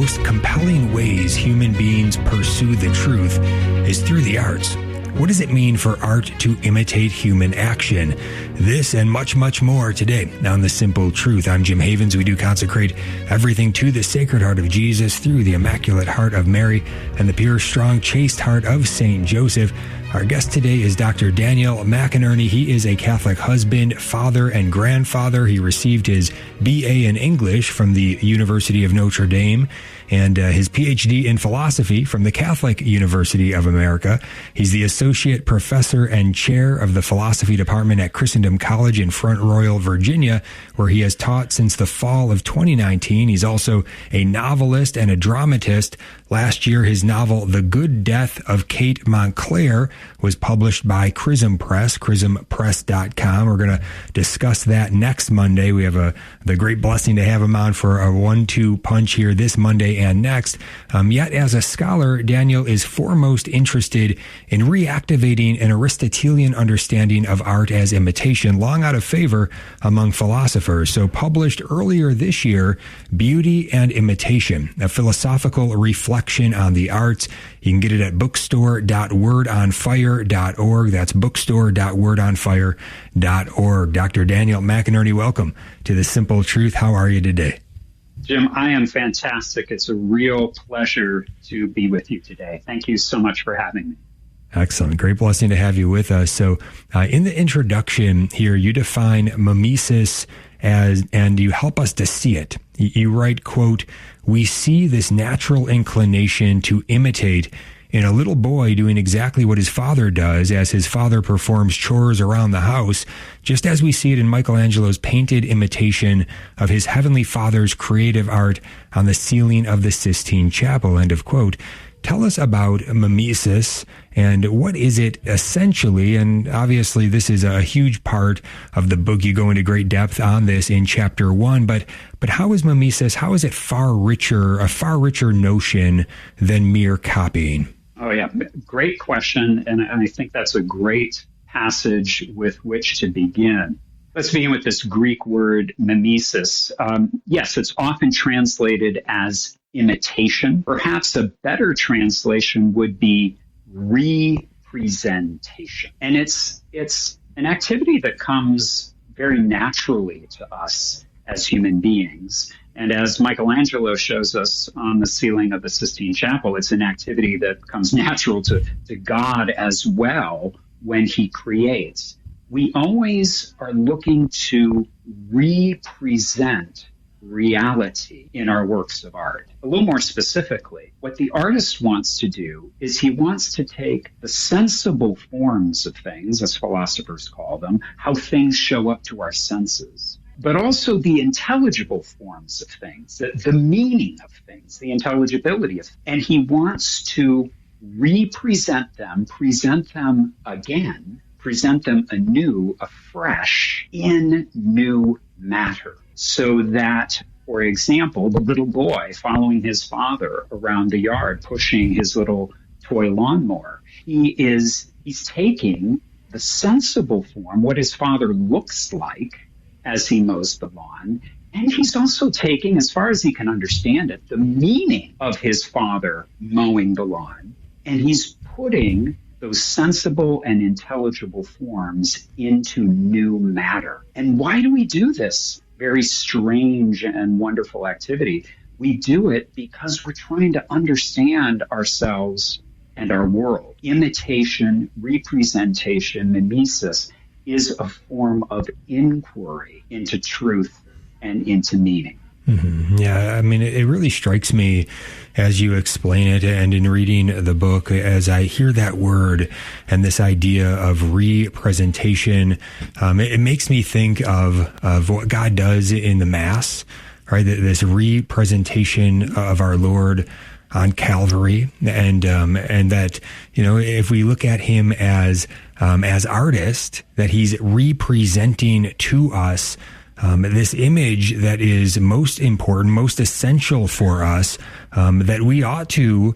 most compelling ways human beings pursue the truth is through the arts. What does it mean for art to imitate human action? This and much, much more today on The Simple Truth. I'm Jim Havens. We do consecrate everything to the Sacred Heart of Jesus through the Immaculate Heart of Mary and the pure, strong, chaste heart of St. Joseph. Our guest today is Dr. Daniel McInerny. He is a Catholic husband, father, and grandfather. He received his B.A. in English from the University of Notre Dame and his Ph.D. in philosophy from the Catholic University of America. He's the associate professor and chair of the philosophy department at Christendom College in Front Royal, Virginia, where he has taught since the fall of 2019. He's also a novelist and a dramatist. Last year, his novel, The Good Death of Kate Montclair, was published by Chrism Press, chrismpress.com. We're going to discuss that next Monday. We have the great blessing to have him on for a 1-2 punch here this Monday and next. Yet as a scholar, Daniel is foremost interested in reactivating an Aristotelian understanding of art as imitation, long out of favor among philosophers. So published earlier this year, Beauty and Imitation, a philosophical reflection on the arts. You can get it at bookstore.wordonfire.org. That's bookstore.wordonfire.org. Dr. Daniel McInerny, welcome to The Simple Truth. How are you today? Jim, I am fantastic. It's a real pleasure to be with you today. Thank you so much for having me. Excellent. Great blessing to have you with us. So in the introduction here, you define mimesis as, and you help us to see it. You write, quote, "We see this natural inclination to imitate in a little boy doing exactly what his father does as his father performs chores around the house, just as we see it in Michelangelo's painted imitation of his Heavenly Father's creative art on the ceiling of the Sistine Chapel," end of quote. Tell us about mimesis and what is it essentially? And obviously this is a huge part of the book. You go into great depth on this in chapter 1, but how is mimesis, how is it a far richer notion than mere copying? Oh yeah, great question. And I think that's a great passage with which to begin. Let's begin with this Greek word mimesis. Yes, it's often translated as imitation. Perhaps a better translation would be representation. And it's an activity that comes very naturally to us as human beings. And as Michelangelo shows us on the ceiling of the Sistine Chapel, it's an activity that comes natural to God as well when he creates. We always are looking to represent reality in our works of art. A little more specifically, what the artist wants to do is he wants to take the sensible forms of things, as philosophers call them, how things show up to our senses, but also the intelligible forms of things, the meaning of things, the intelligibility of things. And he wants to represent them, present them again, present them anew, afresh, in new matter. So that, for example, the little boy following his father around the yard, pushing his little toy lawnmower, he's taking the sensible form, what his father looks like as he mows the lawn, and he's also taking, as far as he can understand it, the meaning of his father mowing the lawn, and he's putting those sensible and intelligible forms into new matter. And why do we do this very strange and wonderful activity? We do it because we're trying to understand ourselves and our world. Imitation, representation, mimesis is a form of inquiry into truth and into meaning. Mm-hmm. Yeah, I mean, it really strikes me as you explain it and in reading the book, as I hear that word and this idea of representation, it makes me think of what God does in the Mass, right? This representation of our Lord on Calvary, and that, you know, if we look at him as artist, that he's representing to us this image that is most important, most essential for us, that we ought to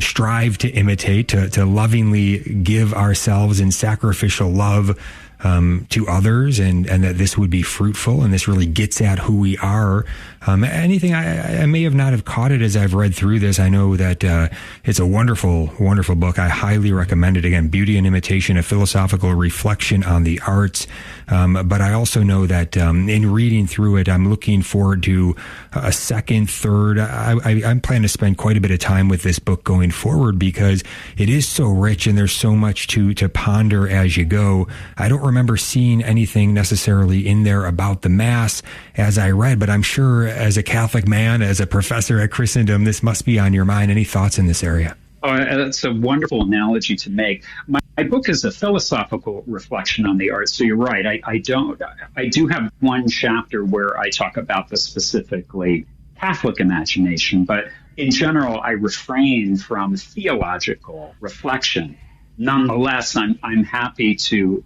strive to imitate, to lovingly give ourselves in sacrificial love to others, and that this would be fruitful, and this really gets at who we are. Anything I may have not have caught it as I've read through this. I know that it's a wonderful, wonderful book. I highly recommend it. Again, Beauty and Imitation, a philosophical reflection on the arts. But I also know that in reading through it, I'm looking forward to a second, third. I'm planning to spend quite a bit of time with this book going forward because it is so rich and there's so much to ponder as you go. I don't remember seeing anything necessarily in there about the Mass as I read, but I'm sure as a Catholic man, as a professor at Christendom, this must be on your mind. Any thoughts in this area? Oh, that's a wonderful analogy to make. My book is a philosophical reflection on the arts. So you're right. I do have one chapter where I talk about the specifically Catholic imagination, but in general, I refrain from theological reflection. Nonetheless, I'm happy to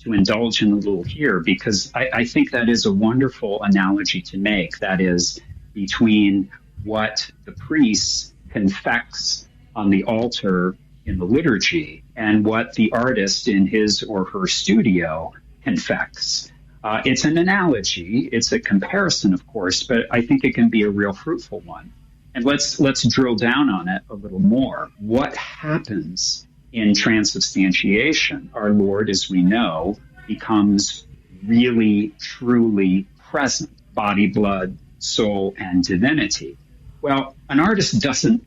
indulge in a little here because I think that is a wonderful analogy to make. That is between what the priest confects on the altar in the liturgy and what the artist in his or her studio confects. It's an analogy. It's a comparison, of course, but I think it can be a real fruitful one. And let's drill down on it a little more. What happens in transubstantiation? Our Lord, as we know, becomes really, truly present, body, blood, soul, and divinity. Well, an artist doesn't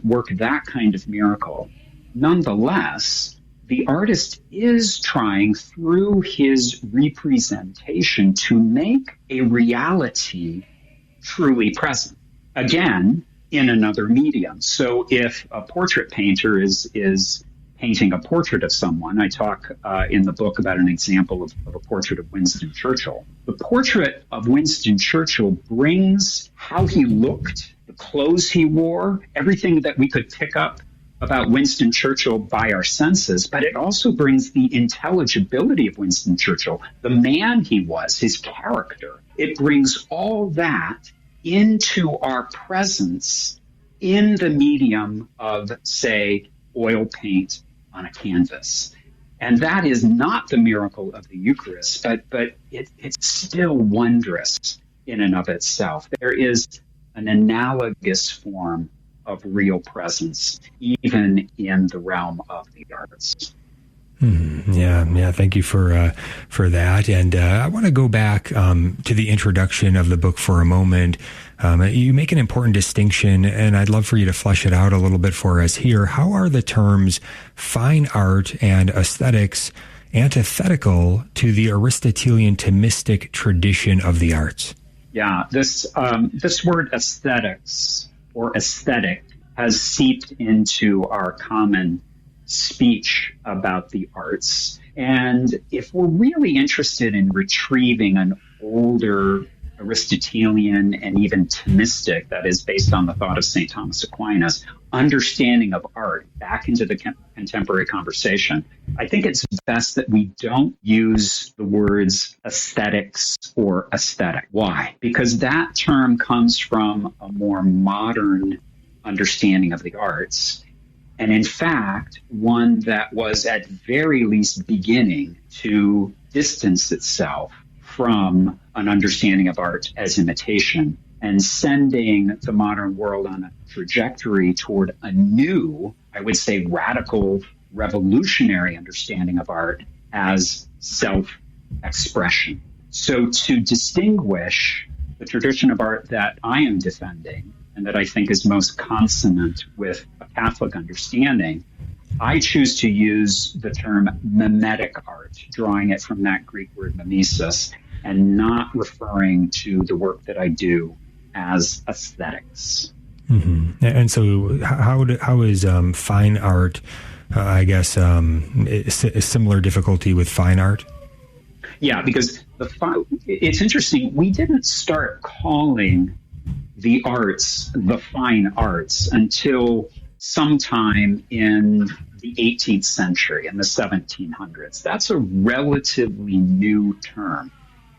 work that kind of miracle. Nonetheless, the artist is trying through his representation to make a reality truly present. Again, in another medium. So if a portrait painter is painting a portrait of someone, I talk in the book about an example of a portrait of Winston Churchill. The portrait of Winston Churchill brings how he looked, the clothes he wore, everything that we could pick up about Winston Churchill by our senses, but it also brings the intelligibility of Winston Churchill, the man he was, his character. It brings all that into our presence in the medium of, say, oil paint on a canvas. And that is not the miracle of the Eucharist, but it's still wondrous in and of itself. There is an analogous form of real presence, even in the realm of the arts. Yeah. Thank you for that. And I want to go back to the introduction of the book for a moment. You make an important distinction, and I'd love for you to flesh it out a little bit for us here. How are the terms fine art and aesthetics antithetical to the Aristotelian Thomistic tradition of the arts? Yeah, this word aesthetics or aesthetic has seeped into our common speech about the arts. And if we're really interested in retrieving an older Aristotelian and even Thomistic, that is based on the thought of St. Thomas Aquinas, understanding of art back into the contemporary conversation, I think it's best that we don't use the words aesthetics or aesthetic. Why? Because that term comes from a more modern understanding of the arts. And in fact, one that was at very least beginning to distance itself from an understanding of art as imitation and sending the modern world on a trajectory toward a new, I would say, radical, revolutionary understanding of art as self-expression. So to distinguish the tradition of art that I am defending and that I think is most consonant with a Catholic understanding, I choose to use the term mimetic art, drawing it from that Greek word mimesis, and not referring to the work that I do as aesthetics. Mm-hmm. And so how is fine art, a similar difficulty with fine art? Yeah, because it's interesting. We didn't start calling the arts the fine arts until sometime in the 18th century, in the 1700s. That's a relatively new term.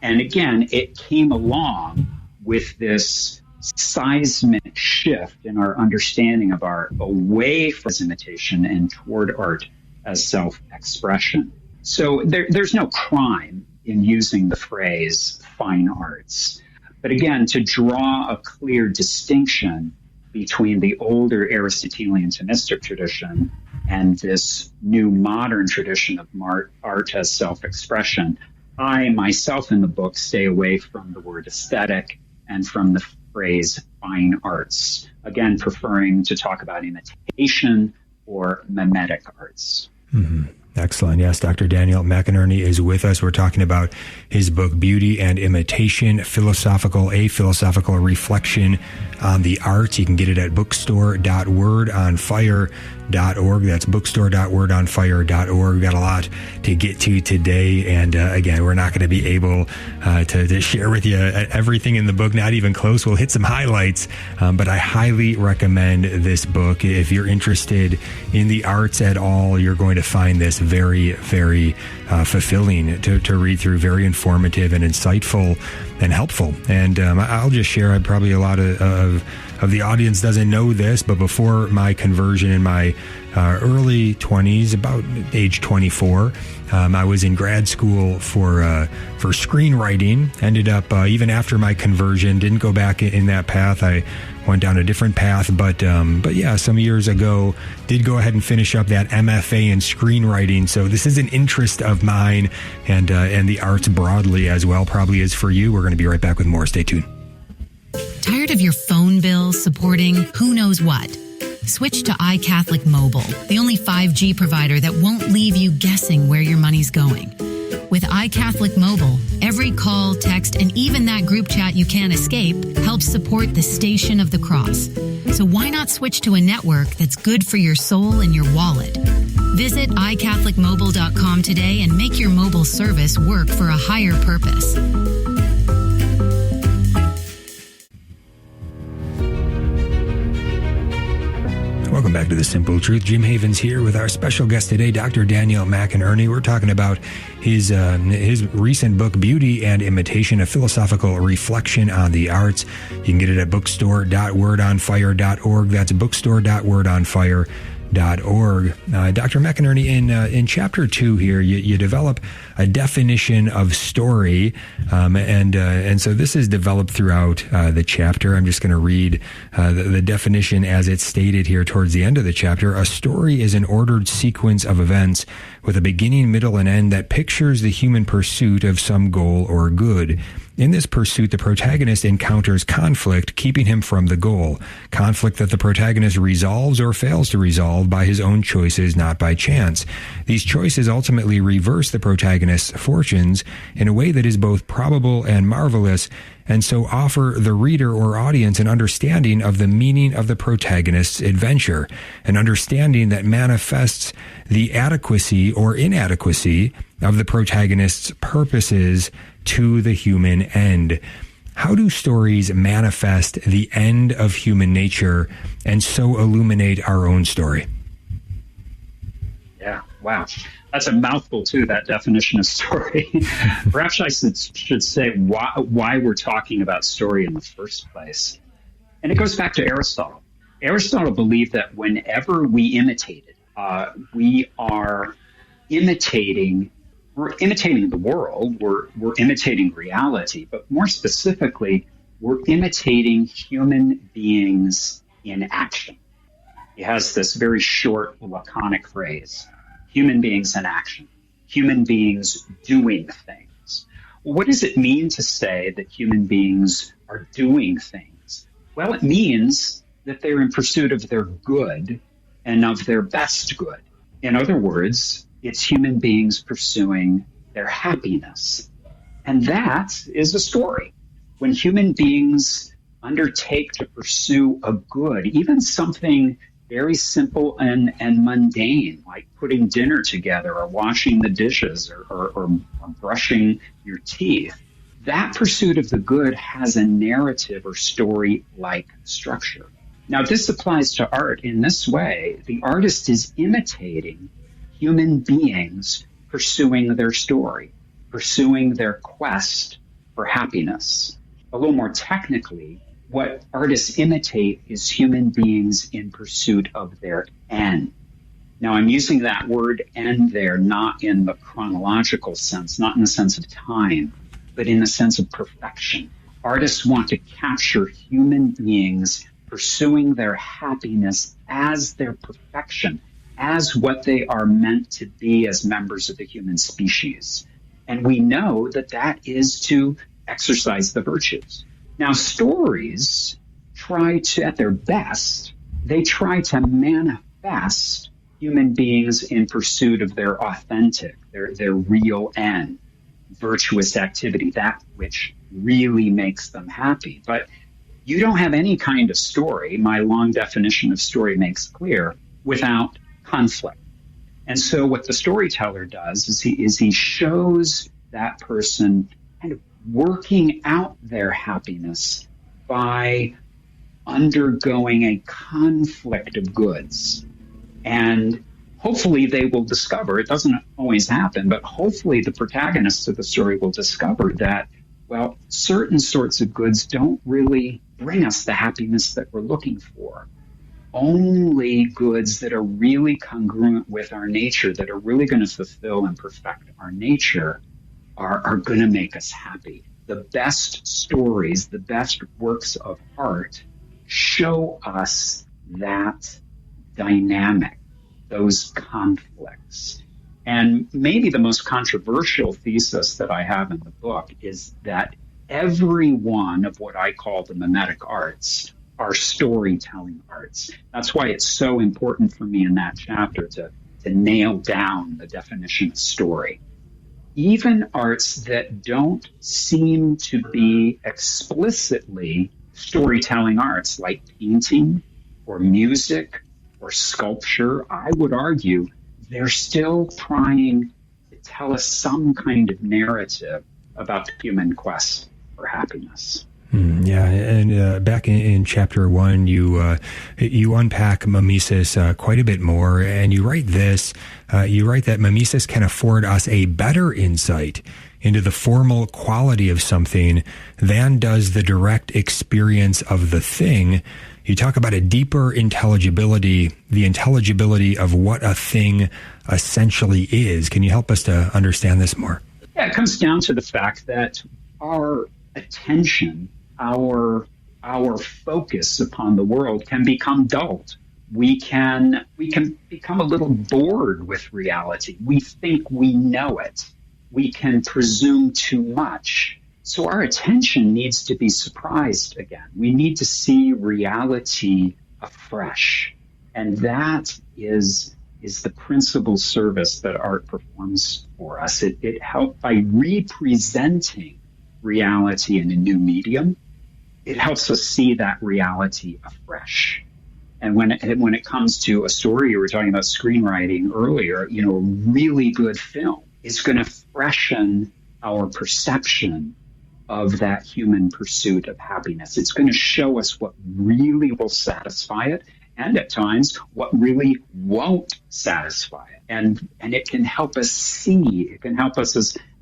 And again, it came along with this seismic shift in our understanding of art away from imitation and toward art as self-expression. So there's no crime in using the phrase fine arts. But again, to draw a clear distinction between the older Aristotelian Thomistic tradition and this new modern tradition of art as self-expression, I myself in the book stay away from the word aesthetic and from the phrase fine arts, again, preferring to talk about imitation or mimetic arts. Mm-hmm. Excellent. Yes, Dr. Daniel McInerny is with us. We're talking about his book, Beauty and Imitation, a philosophical reflection on the arts. You can get it at bookstore.wordonfire.org. That's bookstore.wordonfire.org. We've got a lot to get to today. And again, we're not going to be able to share with you everything in the book, not even close. We'll hit some highlights, but I highly recommend this book. If you're interested in the arts at all, you're going to find this very, very fulfilling to read through, very informative and insightful and helpful. And I'll just share, probably a lot of the audience doesn't know this, but before my conversion in my early 20s, about age 24, I was in grad school for screenwriting. Ended up, even after my conversion, didn't go back in that path. I went down a different path, but yeah, some years ago, did go ahead and finish up that MFA in screenwriting. So this is an interest of mine, and the arts broadly as well, probably is for you. We're going to be right back with more. Stay tuned. Tired of your phone bill supporting who knows what? Switch to iCatholic Mobile, the only 5G provider that won't leave you guessing where your money's going. With iCatholic Mobile, every call, text, and even that group chat you can't escape helps support the Station of the Cross. So why not switch to a network that's good for your soul and your wallet? Visit iCatholicMobile.com today and make your mobile service work for a higher purpose. Welcome back to The Simple Truth. Jim Havens here with our special guest today, Dr. Daniel McInerny. We're talking about his recent book, Beauty and Imitation, a philosophical reflection on the arts. You can get it at bookstore.wordonfire.org. That's bookstore.wordonfire.org. Dr. McInerny, in chapter 2 here, you develop a definition of story, and so this is developed throughout the chapter. I'm just going to read the definition as it's stated here towards the end of the chapter. A story is an ordered sequence of events with a beginning, middle, and end that pictures the human pursuit of some goal or good. In this pursuit, the protagonist encounters conflict, keeping him from the goal. Conflict that the protagonist resolves or fails to resolve by his own choices, not by chance. These choices ultimately reverse the protagonist's fortunes in a way that is both probable and marvelous, and so offer the reader or audience an understanding of the meaning of the protagonist's adventure, an understanding that manifests the adequacy or inadequacy of the protagonist's purposes to the human end. How do stories manifest the end of human nature and so illuminate our own story? Yeah, wow. That's a mouthful, too, that definition of story. Perhaps I should say why we're talking about story in the first place. And it goes back to Aristotle. Aristotle believed that whenever we imitated, we are imitating. We're imitating the world, we're imitating reality, but more specifically, we're imitating human beings in action. He has this very short, laconic phrase, human beings in action, human beings doing things. Well, what does it mean to say that human beings are doing things? Well, it means that they're in pursuit of their good and of their best good. In other words, it's human beings pursuing their happiness. And that is a story. When human beings undertake to pursue a good, even something very simple and mundane, like putting dinner together or washing the dishes or brushing your teeth, that pursuit of the good has a narrative or story-like structure. Now, this applies to art in this way. The artist is imitating human beings pursuing their story, pursuing their quest for happiness. A little more technically, what artists imitate is human beings in pursuit of their end. Now, I'm using that word end there, not in the chronological sense, not in the sense of time, but in the sense of perfection. Artists want to capture human beings pursuing their happiness as their perfection, as what they are meant to be as members of the human species. And we know that that is to exercise the virtues. Now, stories try to, at their best, they try to manifest human beings in pursuit of their authentic, their real end, virtuous activity, that which really makes them happy. But you don't have any kind of story, my long definition of story makes clear, without conflict. And so what the storyteller does is he shows that person kind of working out their happiness by undergoing a conflict of goods. And hopefully they will discover, it doesn't always happen, but hopefully the protagonists of the story will discover that, well, certain sorts of goods don't really bring us the happiness that we're looking for. Only goods that are really congruent with our nature, that are really going to fulfill and perfect our nature, are going to make us happy. The best stories, the best works of art show us that dynamic, those conflicts. And maybe the most controversial thesis that I have in the book is that every one of what I call the mimetic arts are storytelling arts. That's why it's so important for me in that chapter to nail down the definition of story. Even arts that don't seem to be explicitly storytelling arts, like painting or music or sculpture, I would argue they're still trying to tell us some kind of narrative about the human quest for happiness. Yeah, and back in chapter 1, you unpack mimesis quite a bit more, and you write this. You write that mimesis can afford us a better insight into the formal quality of something than does the direct experience of the thing. You talk about a deeper intelligibility, the intelligibility of what a thing essentially is. Can you help us to understand this more? Yeah, it comes down to the fact that our attention, our focus upon the world can become dulled. We can become a little bored with reality. We think we know it. We can presume too much. So our attention needs to be surprised again. We need to see reality afresh. And that is the principal service that art performs for us. It helps by representing reality in a new medium. It helps us see that reality afresh. And when it comes to a story, you were talking about screenwriting earlier, a really good film is going to freshen our perception of that human pursuit of happiness. It's going to show us what really will satisfy it, and at times what really won't satisfy it. And it can help us see. It can help us,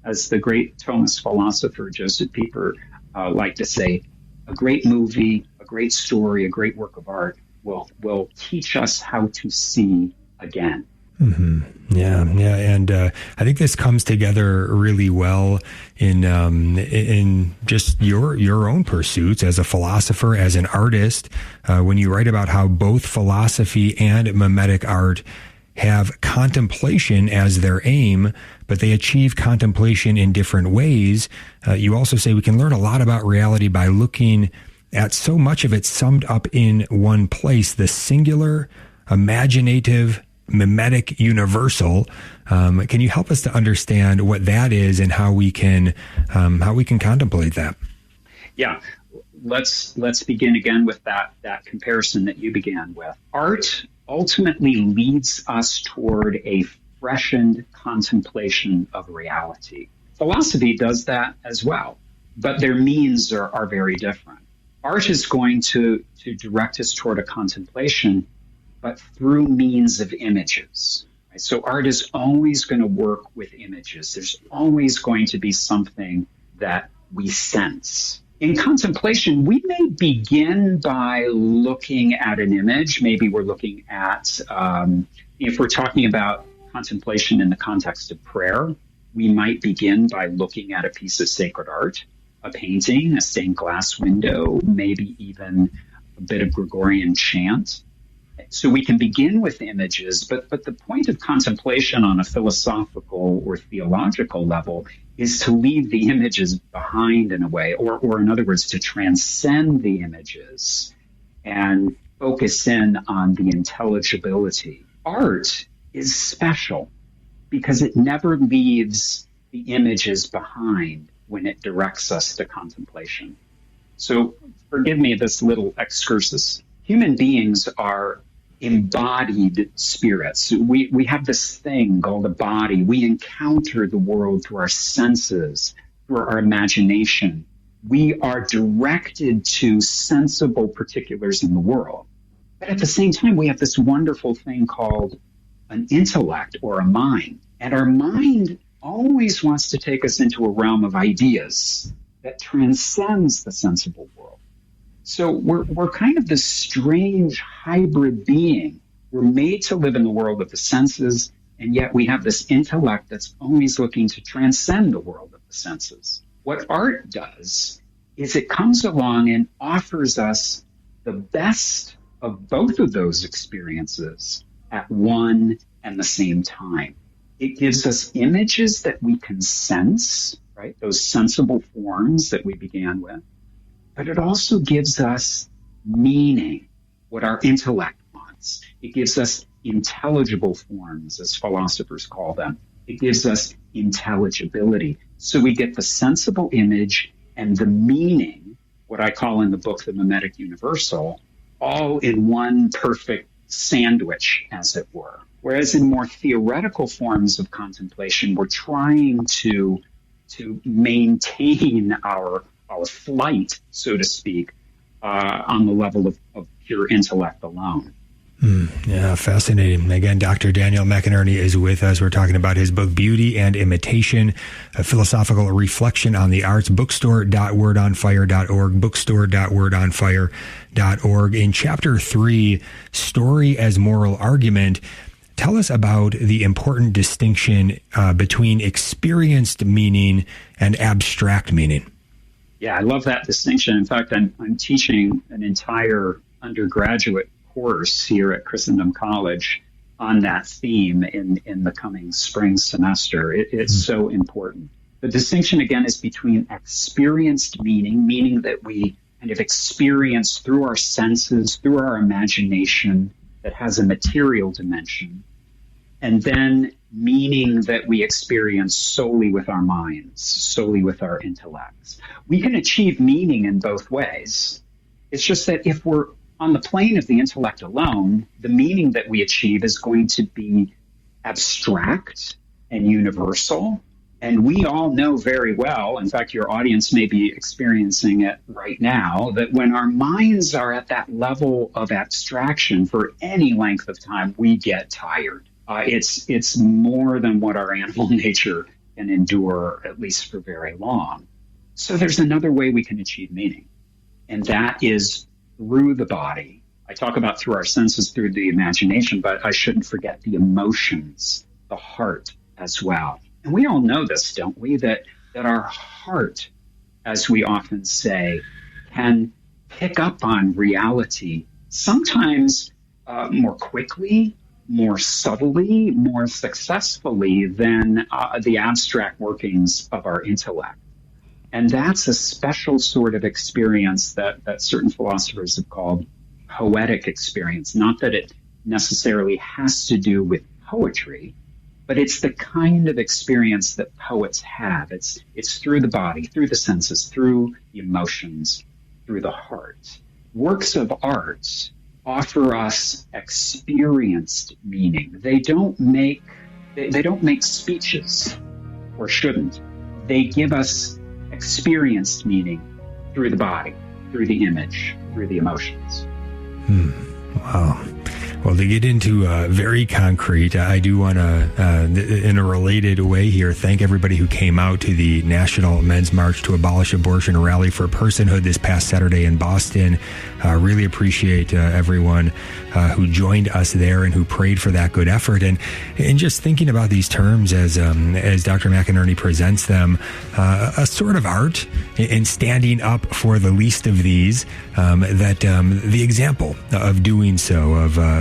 as the great Thomist philosopher Joseph Pieper liked to say, a great movie, a great story, a great work of art will teach us how to see again. Mm-hmm. Yeah, and I think this comes together really well in just your own pursuits as a philosopher, as an artist, when you write about how both philosophy and mimetic art have contemplation as their aim, but they achieve contemplation in different ways. You also say we can learn a lot about reality by looking at so much of it summed up in one place, the singular, imaginative, mimetic universal. Can you help us to understand what that is and how we can contemplate that? Yeah, let's begin again with that comparison that you began with. Art ultimately leads us toward a freshened contemplation of reality. Philosophy does that as well, but their means are very different. Art is going to direct us toward a contemplation, but through means of images. Right? So art is always going to work with images. There's always going to be something that we sense. In contemplation, we may begin by looking at an image. Maybe we're looking at If we're talking about contemplation in the context of prayer, we might begin by looking at a piece of sacred art, a painting, a stained glass window, maybe even a bit of Gregorian chant. So we can begin with images, but the point of contemplation on a philosophical or theological level is to leave the images behind in a way, or in other words, to transcend the images and focus in on the intelligibility. Art is special because it never leaves the images behind when it directs us to contemplation. So forgive me this little excursus. Human beings are embodied spirits. We have this thing called a body. We encounter the world through our senses, through our imagination. We are directed to sensible particulars in the world. But at the same time, we have this wonderful thing called an intellect or a mind. And our mind always wants to take us into a realm of ideas that transcends the sensible world. So we're kind of this strange hybrid being. We're made to live in the world of the senses, and yet we have this intellect that's always looking to transcend the world of the senses. What art does is it comes along and offers us the best of both of those experiences at one and the same time. It gives us images that we can sense, right? Those sensible forms that we began with. But it also gives us meaning, what our intellect wants. It gives us intelligible forms, as philosophers call them. It gives us intelligibility. So we get the sensible image and the meaning, what I call in the book the mimetic universal, all in one perfect sandwich, as it were. Whereas in more theoretical forms of contemplation, we're trying to maintain our flight, so to speak, on the level of pure intellect alone. Yeah, fascinating. Again, Dr. Daniel McInerny is with us. We're talking about his book, Beauty and Imitation, a philosophical reflection on the arts, bookstore.wordonfire.org, bookstore.wordonfire.org. In Chapter 3, Story as Moral Argument, tell us about the important distinction between experienced meaning and abstract meaning. Yeah, I love that distinction. In fact, I'm teaching an entire undergraduate course here at Christendom College on that theme in the coming spring semester. It's so important. The distinction, again, is between experienced meaning that we kind of experience through our senses, through our imagination, that has a material dimension, and then meaning that we experience solely with our minds, solely with our intellects. We can achieve meaning in both ways. It's just that if we're on the plane of the intellect alone, the meaning that we achieve is going to be abstract and universal. And we all know very well, in fact, your audience may be experiencing it right now, that when our minds are at that level of abstraction for any length of time, we get tired. It's more than what our animal nature can endure, at least for very long. So there's another way we can achieve meaning, and that is through the body. I talk about through our senses, through the imagination, but I shouldn't forget the emotions, the heart as well. And we all know this, don't we? That our heart, as we often say, can pick up on reality, sometimes more quickly, more subtly, more successfully than the abstract workings of our intellect. And that's a special sort of experience that certain philosophers have called poetic experience. Not that it necessarily has to do with poetry, but it's the kind of experience that poets have. It's through the body, through the senses, through the emotions, through the heart. Works of art offer us experienced meaning. They don't make speeches, or shouldn't. They give us experienced meaning through the body, through the image, through the emotions. Wow. Well, to get into very concrete, I do want to, in a related way here, thank everybody who came out to the National Men's March to Abolish Abortion, a rally for personhood this past Saturday in Boston. Really appreciate everyone who joined us there and who prayed for that good effort. And just thinking about these terms as Dr. McInerny presents them, a sort of art in standing up for the least of these, that the example of doing so,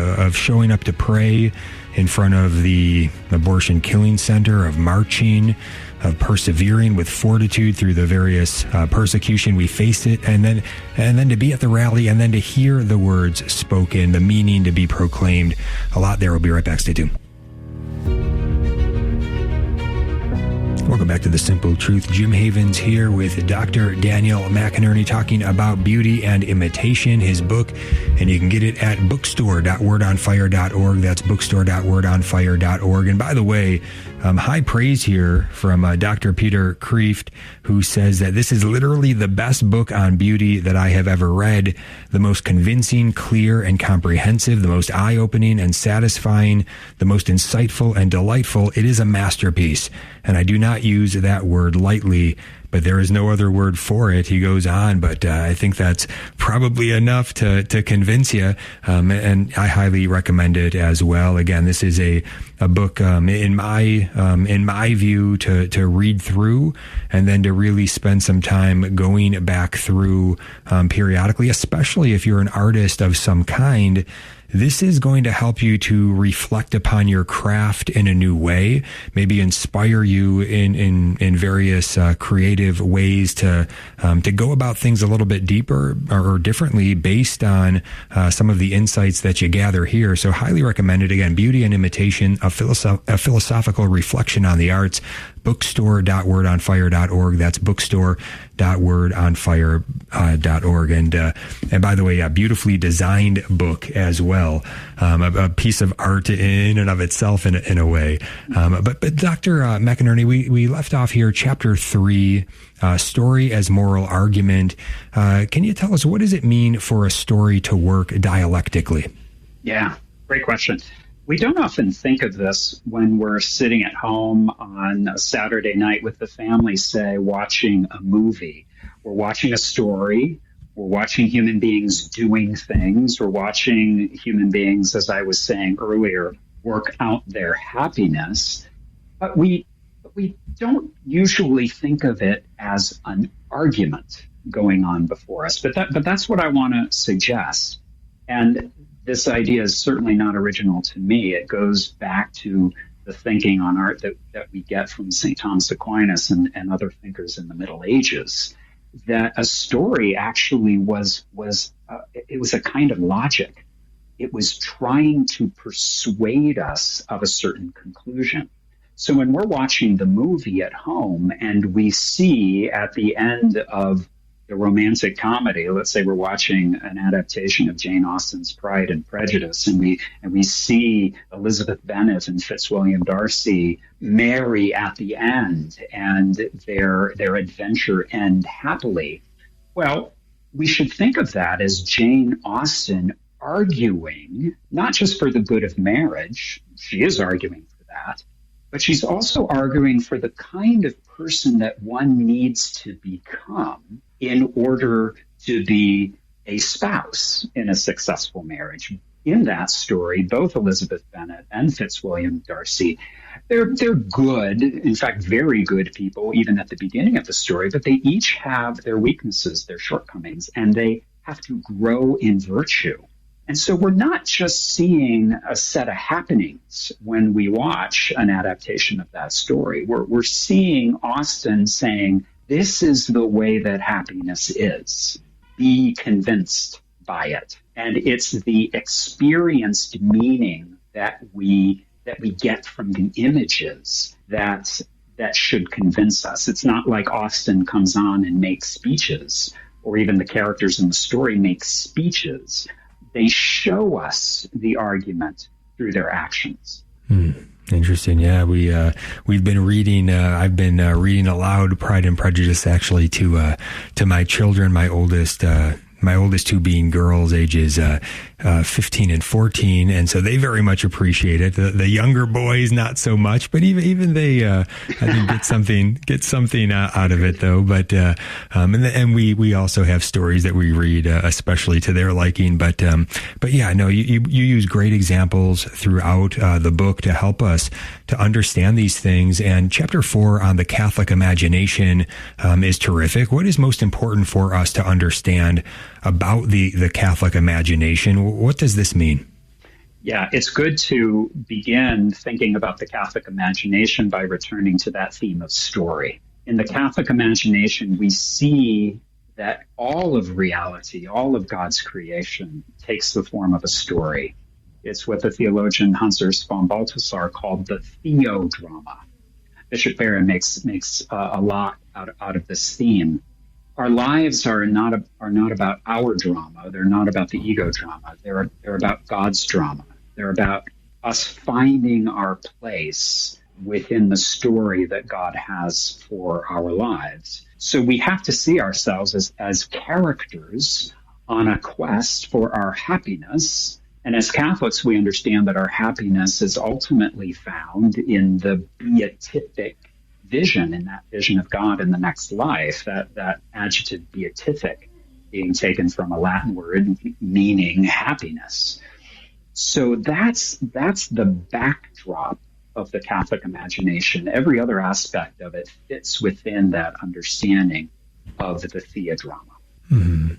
of showing up to pray in front of the abortion killing center, of marching, of persevering with fortitude through the various persecution we faced it, and then to be at the rally and then to hear the words spoken, the meaning to be proclaimed. A lot there. We'll be right back. Stay tuned. Welcome back to The Simple Truth. Jim Havens here with Dr. Daniel McInerny talking about Beauty and Imitation, his book, and you can get it at bookstore.wordonfire.org. That's bookstore.wordonfire.org. And by the way, high praise here from Dr. Peter Kreeft, who says that this is literally the best book on beauty that I have ever read, the most convincing, clear, and comprehensive, the most eye-opening and satisfying, the most insightful and delightful. It is a masterpiece, and I do not use that word lightly, but there is no other word for it. He goes on, but I think that's probably enough to convince you, and I highly recommend it as well. Again, this is a book in my view to read through and then to really spend some time going back through periodically, especially if you're an artist of some kind. This is going to help you to reflect upon your craft in a new way, maybe inspire you in various creative ways to go about things a little bit deeper or differently based on some of the insights that you gather here. So highly recommended. Again, Beauty and Imitation, a philosophical reflection on the arts. Bookstore.wordonfire.org. That's bookstore.wordonfire.org. And by the way, a beautifully designed book as well. A piece of art in and of itself in a way. But Dr. McInerny, we left off here, chapter 3, story as moral argument. Can you tell us, what does it mean for a story to work dialectically? Yeah, great question. We don't often think of this when we're sitting at home on a Saturday night with the family, say, watching a movie. We're watching a story. We're watching human beings doing things. We're watching human beings, as I was saying earlier, work out their happiness. But we don't usually think of it as an argument going on before us. But that's what I want to suggest. And this idea is certainly not original to me. It goes back to the thinking on art that we get from St. Thomas Aquinas and other thinkers in the Middle Ages, that a story actually was a kind of logic. It was trying to persuade us of a certain conclusion. So when we're watching the movie at home and we see at the end of the romantic comedy, let's say we're watching an adaptation of Jane Austen's Pride and Prejudice, and we see Elizabeth Bennet and Fitzwilliam Darcy marry at the end, and their adventure end happily. Well, we should think of that as Jane Austen arguing, not just for the good of marriage, she is arguing for that, but she's also arguing for the kind of person that one needs to become in order to be a spouse in a successful marriage. In that story, both Elizabeth Bennet and Fitzwilliam Darcy, they're good, in fact, very good people, even at the beginning of the story, but they each have their weaknesses, their shortcomings, and they have to grow in virtue. And so we're not just seeing a set of happenings when we watch an adaptation of that story. We're seeing Austen saying, this is the way that happiness is. Be convinced by it. And it's the experienced meaning that we get from the images that should convince us. It's not like Austen comes on and makes speeches, or even the characters in the story make speeches. They show us the argument through their actions. Interesting. Yeah, we've been reading. I've been reading aloud Pride and Prejudice actually to my children. My oldest my oldest two being girls, ages 15 and 14, and so they very much appreciate it. The younger boys, not so much, but even they, I think, get something out of it, though. But and we also have stories that we read, especially to their liking. But yeah, no, you use great examples throughout the book to help us to understand these things. And chapter 4 on the Catholic imagination is terrific. What is most important for us to understand about the Catholic imagination? What does this mean? Yeah, it's good to begin thinking about the Catholic imagination by returning to that theme of story. In the Catholic imagination, we see that all of reality, all of God's creation, takes the form of a story. It's what the theologian Hans Urs von Balthasar called the theodrama. Bishop Barron makes a lot out of this theme. Our lives are not about our drama. They're not about the ego drama. They're about God's drama. They're about us finding our place within the story that God has for our lives. So we have to see ourselves as characters on a quest for our happiness. And as Catholics, we understand that our happiness is ultimately found in the beatific vision, in that vision of God in the next life, that adjective beatific being taken from a Latin word meaning happiness. So that's the backdrop of the Catholic imagination. Every other aspect of it fits within that understanding of the theodrama. Mm-hmm.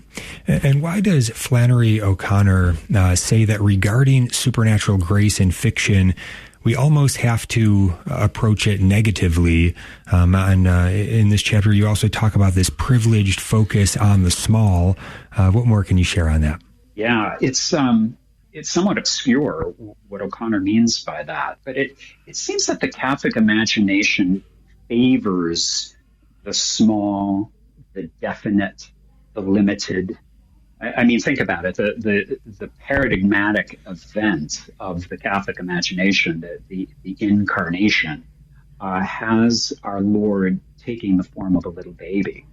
And why does Flannery O'Connor say that regarding supernatural grace in fiction, we almost have to approach it negatively? In this chapter, you also talk about this privileged focus on the small. What more can you share on that? Yeah, it's somewhat obscure what O'Connor means by that, but it seems that the Catholic imagination favors the small, the definite, the limited. I mean, think about it. The paradigmatic event of the Catholic imagination, the incarnation, has our Lord taking the form of a little baby.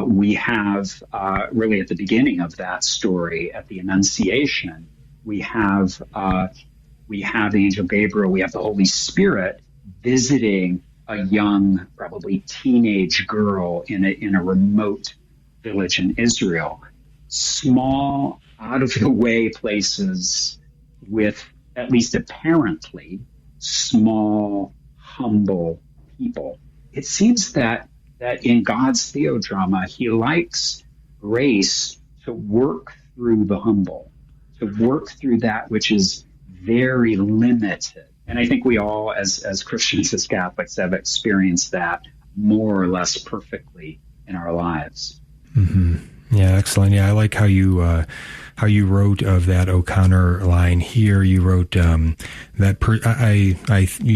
We have really at the beginning of that story, at the Annunciation, we have the angel Gabriel, we have the Holy Spirit visiting a young, probably teenage girl in a remote village in Israel. Small, out-of-the-way places with, at least apparently, small, humble people. It seems that in God's theodrama, he likes grace to work through the humble, to work through that which is very limited. And I think we all, as Christians, as Catholics, have experienced that more or less perfectly in our lives. Mm-hmm. Yeah, excellent. Yeah, I like how you wrote of that O'Connor line here. You wrote you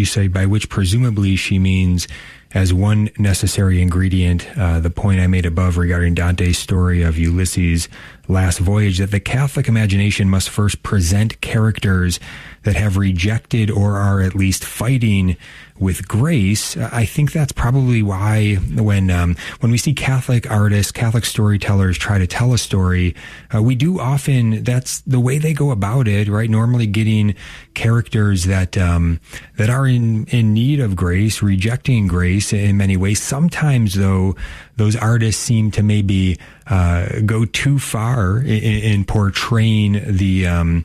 say by which presumably she means as one necessary ingredient, the point I made above regarding Dante's story of Ulysses' last voyage, that the Catholic imagination must first present characters that have rejected or are at least fighting with grace. I think that's probably why when we see Catholic artists, Catholic storytellers try to tell a story, we do often, that's the way they go about it, right? Normally getting characters that are in need of grace, rejecting grace in many ways. Sometimes, though, those artists seem to maybe go too far in portraying the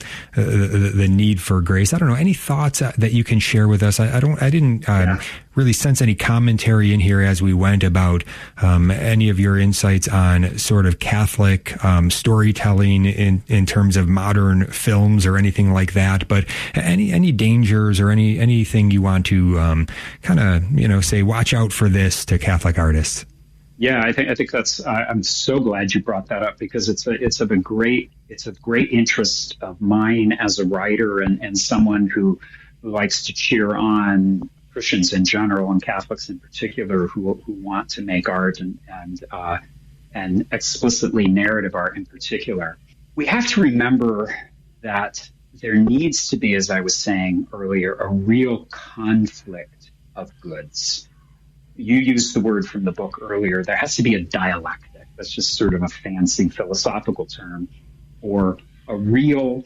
need for grace. I don't know. Any thoughts that you can share with us? I didn't really sense any commentary in here as we went about any of your insights on sort of Catholic storytelling in terms of modern films or anything like that. But any dangers or anything you want to kind of say, watch out for this to Catholic artists. Yeah, I think that's. I'm so glad you brought that up because it's a great interest of mine as a writer and someone who likes to cheer on Christians in general and Catholics in particular who want to make art and explicitly narrative art in particular. We have to remember that there needs to be, as I was saying earlier, a real conflict of goods. You used the word from the book earlier. There has to be a dialectic. That's just sort of a fancy philosophical term, or a real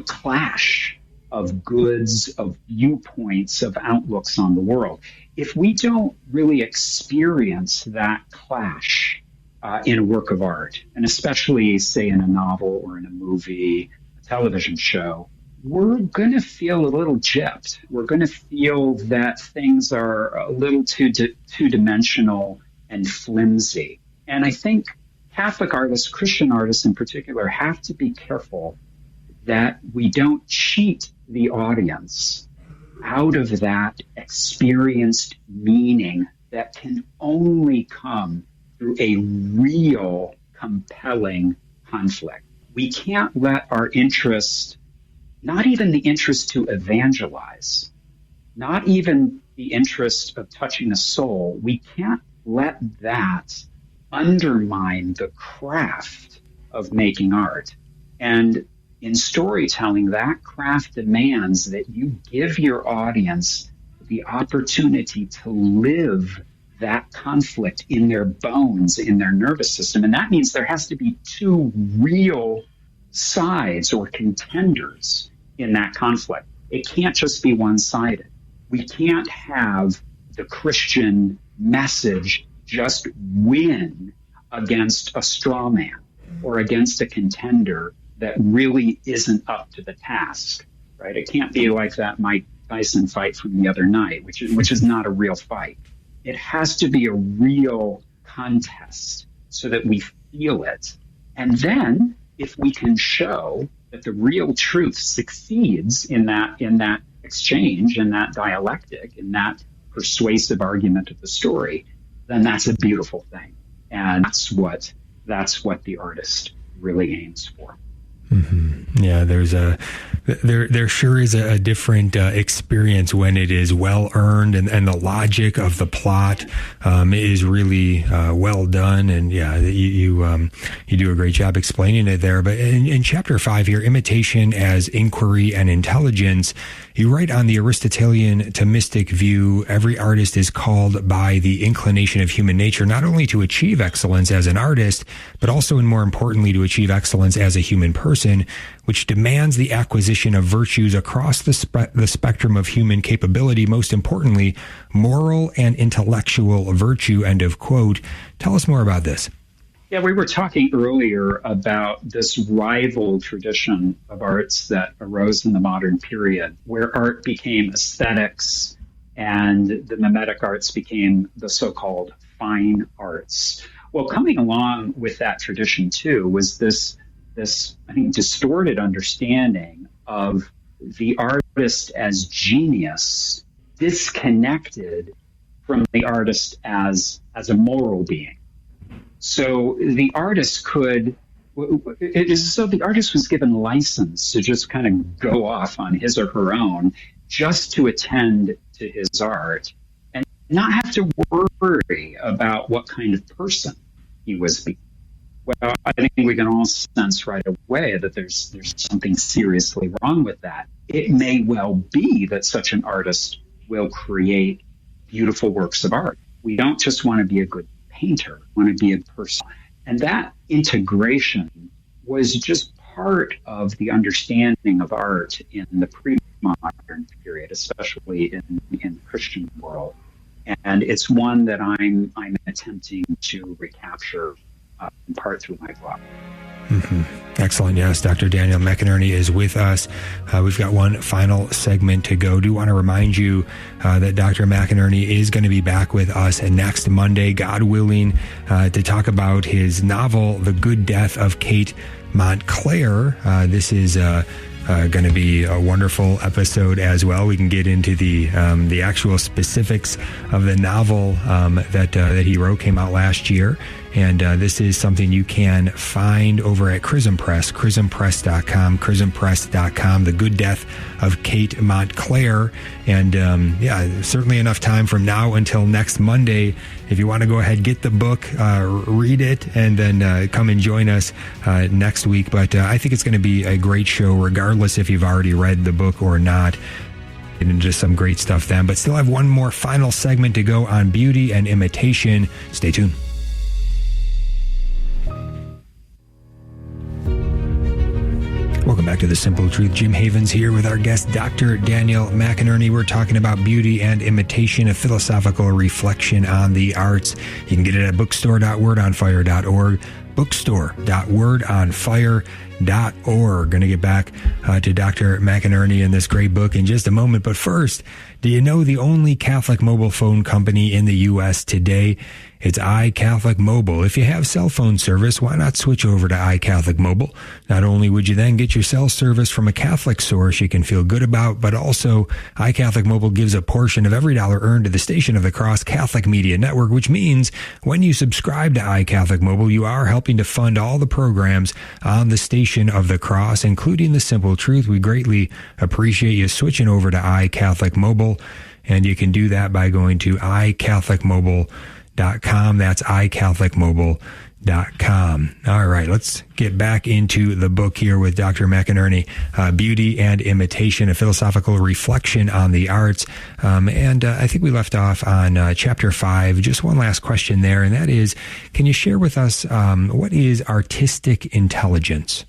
clash of goods, of viewpoints, of outlooks on the world. If we don't really experience that clash in a work of art, and especially, say, in a novel or in a movie, a television show, we're going to feel a little gypped. We're going to feel that things are a little too two-dimensional and flimsy. And I think Catholic artists, Christian artists in particular, have to be careful that we don't cheat the audience out of that experienced meaning that can only come through a real compelling conflict. We can't let our interest, not even the interest to evangelize, not even the interest of touching a soul, we can't let that undermine the craft of making art. And in storytelling, that craft demands that you give your audience the opportunity to live that conflict in their bones, in their nervous system. And that means there has to be two real sides or contenders in that conflict. It can't just be one-sided. We can't have the Christian message just win against a straw man or against a contender that really isn't up to the task, right? It can't be like that Mike Tyson fight from the other night, which is not a real fight. It has to be a real contest so that we feel it. And then if we can show that the real truth succeeds in that exchange, in that dialectic, in that persuasive argument of the story, then that's a beautiful thing. And that's what the artist really aims for. Mm-hmm. Yeah, there sure is a different experience when it is well earned and the logic of the plot is really well done. And yeah, you do a great job explaining it there. But in chapter 5 here, imitation as inquiry and intelligence, you write on the Aristotelian Thomistic view, every artist is called by the inclination of human nature not only to achieve excellence as an artist, but also and more importantly to achieve excellence as a human person, which demands the acquisition of virtues across the spectrum of human capability, most importantly, moral and intellectual virtue, end of quote. Tell us more about this. Yeah, we were talking earlier about this rival tradition of arts that arose in the modern period, where art became aesthetics and the mimetic arts became the so-called fine arts. Well, coming along with that tradition, too, was this I think, distorted understanding of the artist as genius, disconnected from the artist as a moral being. So the artist it is as though the artist was given license to just kind of go off on his or her own just to attend to his art and not have to worry about what kind of person he was being. Well, I think we can all sense right away that there's something seriously wrong with that. It may well be that such an artist will create beautiful works of art. We don't just want to be a good painter, we want to be a person. And that integration was just part of the understanding of art in the pre-modern period, especially in the Christian world. And it's one that I'm attempting to recapture in part through my blog. Mm-hmm. Excellent. Yes, Dr. Daniel McInerny is with us. We've got one final segment to go. Do want to remind you that Dr. McInerny is going to be back with us next Monday, God willing, to talk about his novel, The Good Death of Kate Montclair. This is going to be a wonderful episode as well. We can get into the actual specifics of the novel that he wrote, came out last year. And this is something you can find over at Chrism Press, chrismpress.com, The Good Death of Kate Montclair. And certainly enough time from now until next Monday. If you want to go ahead, get the book, read it, and then come and join us next week. But I think it's going to be a great show, regardless if you've already read the book or not. And just some great stuff then. But still have one more final segment to go on beauty and imitation. Stay tuned. Welcome back to The Simple Truth. Jim Havens here with our guest, Dr. Daniel McInerny. We're talking about Beauty and Imitation, a philosophical reflection on the arts. You can get it at bookstore.wordonfire.org, bookstore.wordonfire.org. Going to get back to Dr. McInerny and this great book in just a moment. But first, do you know the only Catholic mobile phone company in the U.S. today? It's iCatholic Mobile. If you have cell phone service, why not switch over to iCatholic Mobile? Not only would you then get your cell service from a Catholic source you can feel good about, but also iCatholic Mobile gives a portion of every dollar earned to the Station of the Cross Catholic Media Network, which means when you subscribe to iCatholic Mobile, you are helping to fund all the programs on the Station of the Cross, including The Simple Truth. We greatly appreciate you switching over to iCatholic Mobile, and you can do that by going to iCatholicMobile.com. That's iCatholicMobile.com. All right, let's get back into the book here with Dr. McInerny, Beauty and Imitation, a philosophical reflection on the arts. And I think we left off on chapter 5. Just one last question there, and that is, can you share with us what is artistic intelligence?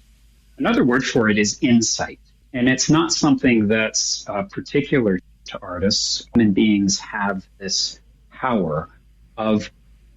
Another word for it is insight. And it's not something that's particular to artists. Human beings have this power of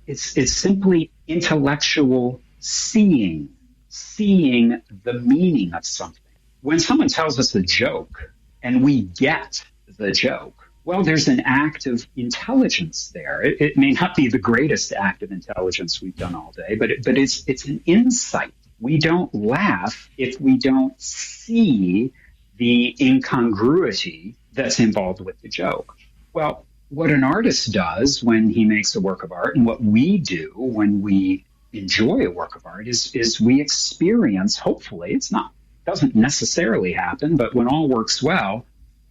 it's simply intellectual seeing the meaning of something. When someone tells us a joke and we get the joke, well, there's an act of intelligence there. It may not be the greatest act of intelligence we've done all day, but it's an insight. We don't laugh if we don't see the incongruity that's involved with the joke. Well, what an artist does when he makes a work of art, and what we do when we enjoy a work of art, is we experience, hopefully, doesn't necessarily happen, but when all works well,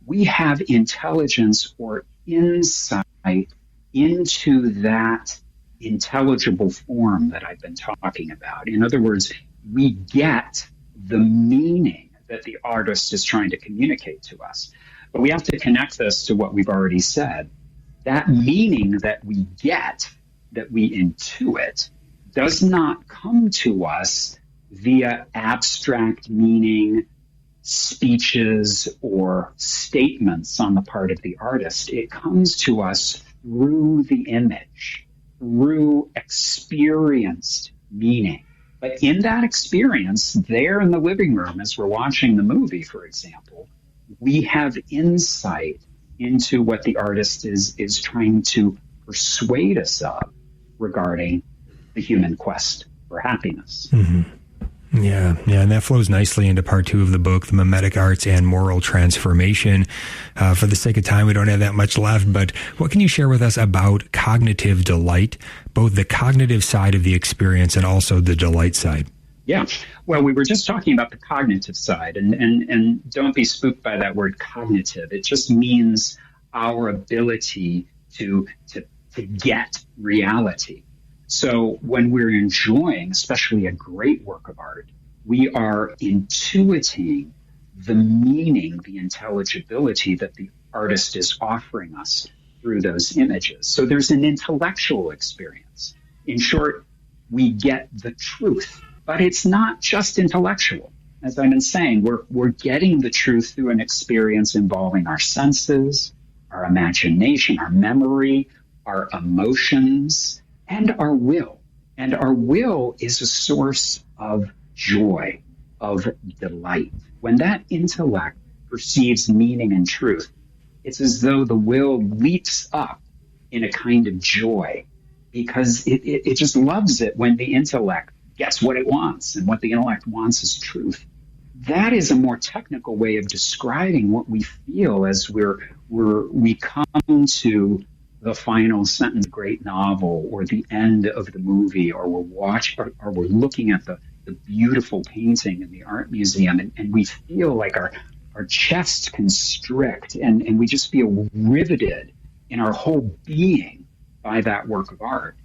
we have intelligence or insight into that intelligible form that I've been talking about. In other words, we get the meaning that the artist is trying to communicate to us. But we have to connect this to what we've already said. That meaning that we get, that we intuit, does not come to us via abstract meaning, speeches, or statements on the part of the artist. It comes to us through the image, through experienced meaning. But in that experience, there in the living room, as we're watching the movie, for example, we have insight into what the artist is trying to persuade us of regarding the human quest for happiness. Mm-hmm. Yeah, and that flows nicely into part 2 of the book, The Mimetic Arts and Moral Transformation. For the sake of time, we don't have that much left, but what can you share with us about cognitive delight, both the cognitive side of the experience and also the delight side? Yeah, well, we were just talking about the cognitive side, and don't be spooked by that word cognitive. It just means our ability to get reality. So when we're enjoying, especially a great work of art, we are intuiting the meaning, the intelligibility that the artist is offering us through those images. So there's an intellectual experience. In short, we get the truth. But it's not just intellectual. As I've been saying, we're getting the truth through an experience involving our senses, our imagination, our memory, our emotions, and our will. And our will is a source of joy, of delight. When that intellect perceives meaning and truth, it's as though the will leaps up in a kind of joy, because it just loves it when the intellect gets what it wants, and what the intellect wants is truth. That is a more technical way of describing what we feel as we come to the final sentence of a great novel, or the end of the movie, or we're looking at the beautiful painting in the art museum, and we feel like our chests constrict, and we just feel riveted in our whole being by that work of art.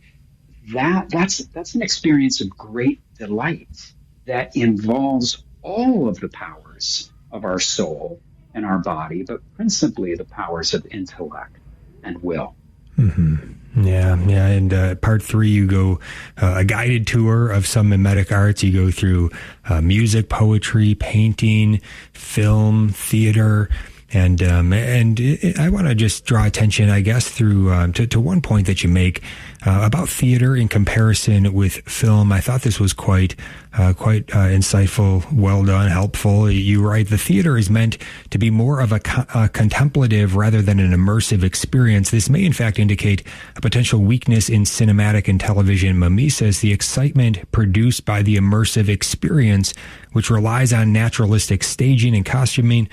That's an experience of great delight that involves all of the powers of our soul and our body, but principally the powers of intellect and will. Mm-hmm. Yeah. And part 3, you go a guided tour of some mimetic arts. You go through music, poetry, painting, film, theater. And I want to just draw attention, I guess, through to one point that you make about theater in comparison with film. I thought this was quite insightful, well done, helpful. You write, the theater is meant to be more of a contemplative rather than an immersive experience. This may in fact indicate a potential weakness in cinematic and television mimesis. The excitement produced by the immersive experience, which relies on naturalistic staging and costuming,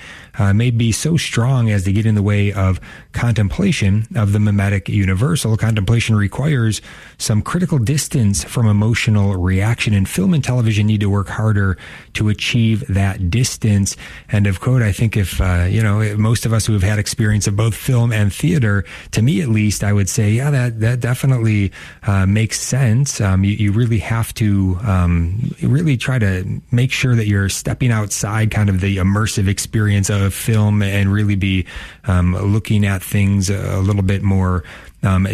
may be so strong as to get in the way of contemplation of the mimetic universal. Contemplation requires some critical distance from emotional reaction, and film and television need to work harder to achieve that distance. End of quote. I think if, most of us who have had experience of both film and theater, to me at least, I would say, yeah, that definitely makes sense. You really have to really try to make sure that you're stepping outside kind of the immersive experience of film and really be looking at things a little bit more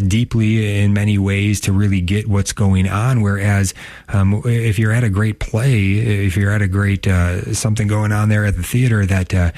deeply in many ways to really get what's going on. Whereas if you're at a great play, if you're at a great something going on there at the theater, that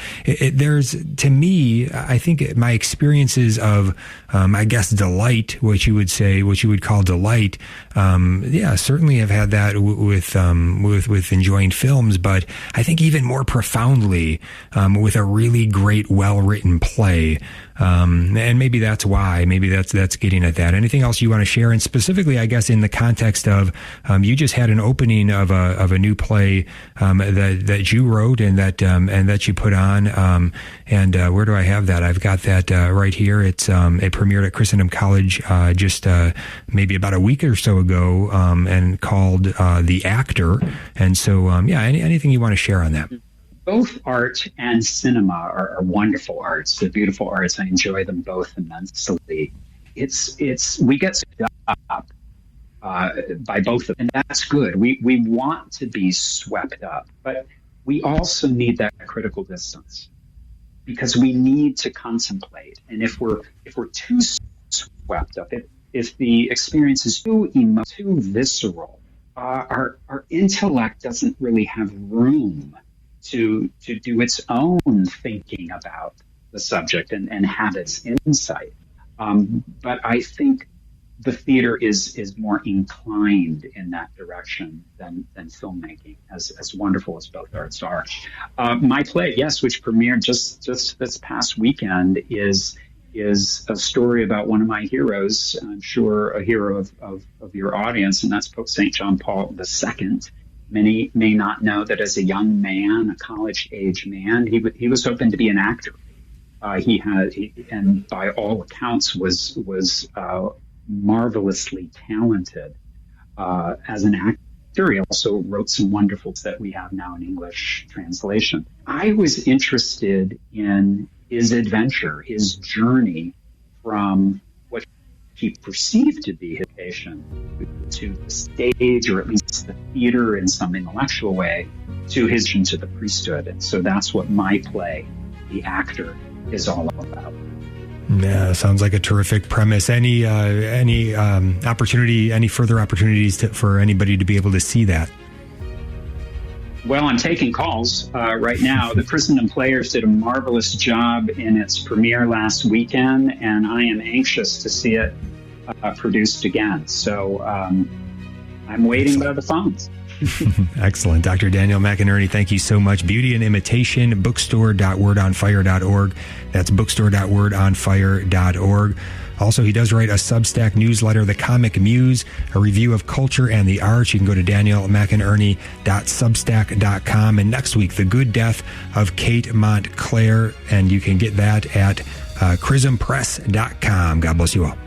there's, to me, I think my experiences of I guess delight, what you would call delight, certainly have had that with enjoying films, but I think even more profoundly with a really great, well-written play. And maybe that's why. Maybe that's getting at that. Anything else you want to share? And specifically, I guess, in the context of you just had an opening of a new play that you wrote and that you put on. And where do I have that? I've got that right here. It premiered at Christendom College just maybe about a week or so ago, and called The Actor. And so, anything you want to share on that? Both art and cinema are wonderful arts. They're beautiful arts. I enjoy them both immensely. We get swept up by both of them, and that's good. We want to be swept up, but we also need that critical distance because we need to contemplate. And if we're too swept up, if the experience is too visceral, our intellect doesn't really have room to do its own thinking about the subject and have its insight. But I think the theater is more inclined in that direction than filmmaking, as wonderful as both arts are. My play, yes, which premiered just this past weekend, is a story about one of my heroes. I'm sure a hero of your audience, and that's Pope St. John Paul II. Many may not know that as a young man, a college-age man, he was hoping to be an actor. And by all accounts was marvelously talented as an actor. He also wrote some wonderful books that we have now in English translation. I was interested in his adventure, his journey from what he perceived to be his vocation to the stage, or at least the theater in some intellectual way, to the priesthood. And so that's what my play, The Actor, is all about. Yeah, sounds like a terrific premise. Any further opportunities for anybody to be able to see that? Well, I'm taking calls right now. The Christendom Players did a marvelous job in its premiere last weekend, and I am anxious to see it produced again. So I'm waiting by the phones. Excellent. Dr. Daniel McInerny, thank you so much. Beauty and Imitation, bookstore.wordonfire.org. That's bookstore.wordonfire.org. Also, he does write a Substack newsletter, The Comic Muse, a review of culture and the arts. You can go to danielmcinerney.substack.com. And next week, The Good Death of Kate Montclair. And you can get that at chrismpress.com. God bless you all.